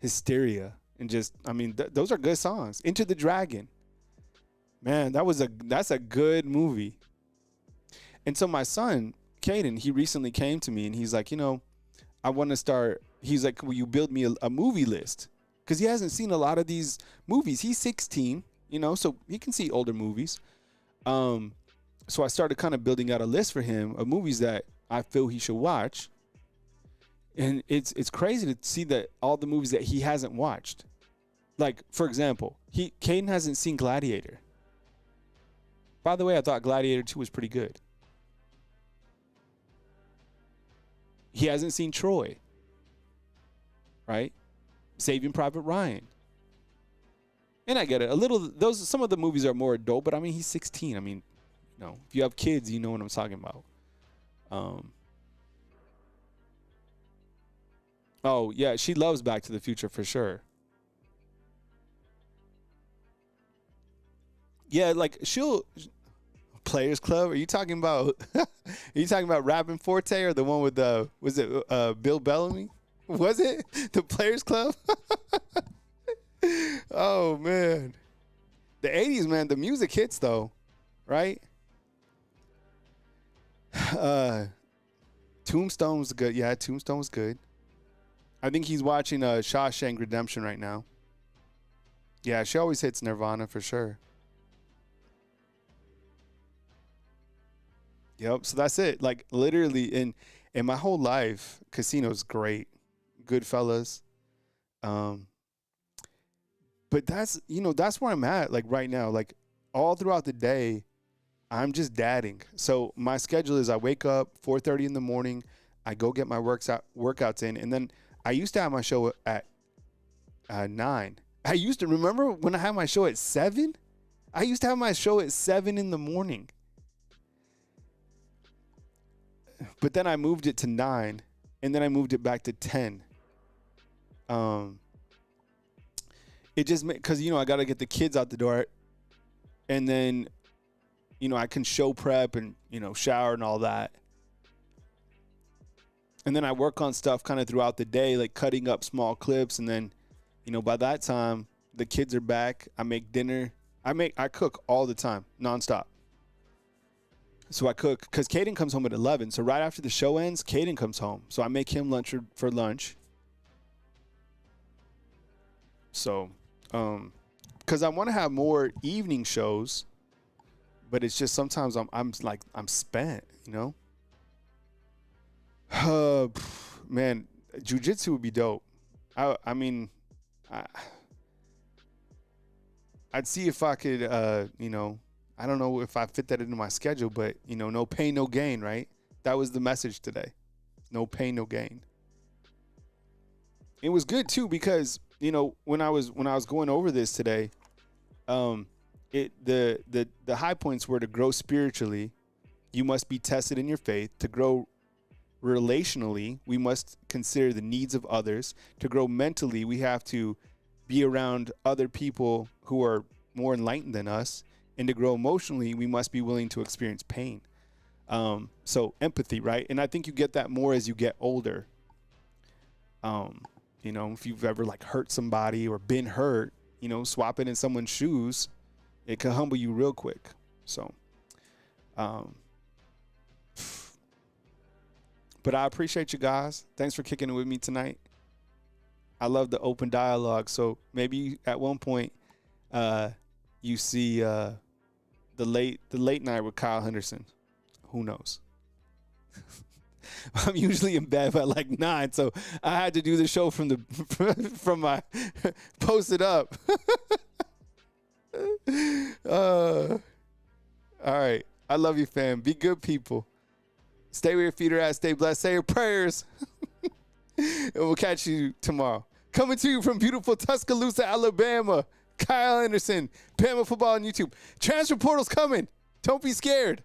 Hysteria. And just, I mean, those are good songs. Into the Dragon. Man, that's a good movie. And so my son, Caden, he recently came to me and he's like, I want to start. He's like, will you build me a movie list? Because he hasn't seen a lot of these movies. He's 16, so he can see older movies. So I started kind of building out a list for him of movies that I feel he should watch. And it's crazy to see that all the movies that he hasn't watched. Like, for example, Caden hasn't seen Gladiator. By the way, I thought Gladiator 2 was pretty good. He hasn't seen Troy, right? Saving Private Ryan. And I get it. Some of the movies are more adult, but I mean, he's 16. I mean, if you have kids, you know what I'm talking about. Oh, yeah, she loves Back to the Future for sure. Yeah, like she'll Players Club. Are you talking about? Are you talking about Rapping Forte or the one with was it Bill Bellamy? Was it the Players Club? Oh man, the '80s, man. The music hits though, right? Tombstone's good. Yeah, Tombstone's good. I think he's watching Shawshank Redemption right now. Yeah, she always hits Nirvana for sure. Yep. So that's it. Like literally in my whole life, Casino's great. Goodfellas. Um, but that's where I'm at like right now. Like all throughout the day, I'm just dadding. So my schedule is I wake up 4:30 in the morning, I go get my workouts in, and then I used to have my show at 9. I used to remember when I had my show at 7. I used to have my show at 7 in the morning. But then I moved it to 9, and then I moved it back to 10. It just because I got to get the kids out the door, and then I can show prep and shower and all that, and then I work on stuff kind of throughout the day, like cutting up small clips, and then by that time the kids are back. I make dinner. I cook all the time, nonstop. So I cook because Caden comes home at 11. So right after the show ends, Caden comes home. So I make him lunch for lunch. So, because I want to have more evening shows, but it's just sometimes I'm spent, Man, jiu-jitsu would be dope. I mean, I'd see if I could, I don't know if I fit that into my schedule, but no pain, no gain, right? That was the message today. No pain, no gain. It was good too because when I was going over this today, the high points were to grow spiritually, you must be tested in your faith. To grow relationally, we must consider the needs of others. To grow mentally, we have to be around other people who are more enlightened than us. And to grow emotionally, we must be willing to experience pain. So empathy, right? And I think you get that more as you get older. If you've ever hurt somebody or been hurt, swapping in someone's shoes, it can humble you real quick. So, but I appreciate you guys. Thanks for kicking it with me tonight. I love the open dialogue. So maybe at one point, you see the late night with Kyle Henderson. Who knows? I'm usually in bed by 9, so I had to do the show from my posted up. All right. I love you, fam. Be good people. Stay where your feet are at. Stay blessed. Say your prayers. And we'll catch you tomorrow. Coming to you from beautiful Tuscaloosa, Alabama. Kyle Anderson, Bama Football on YouTube. Transfer portal's coming. Don't be scared.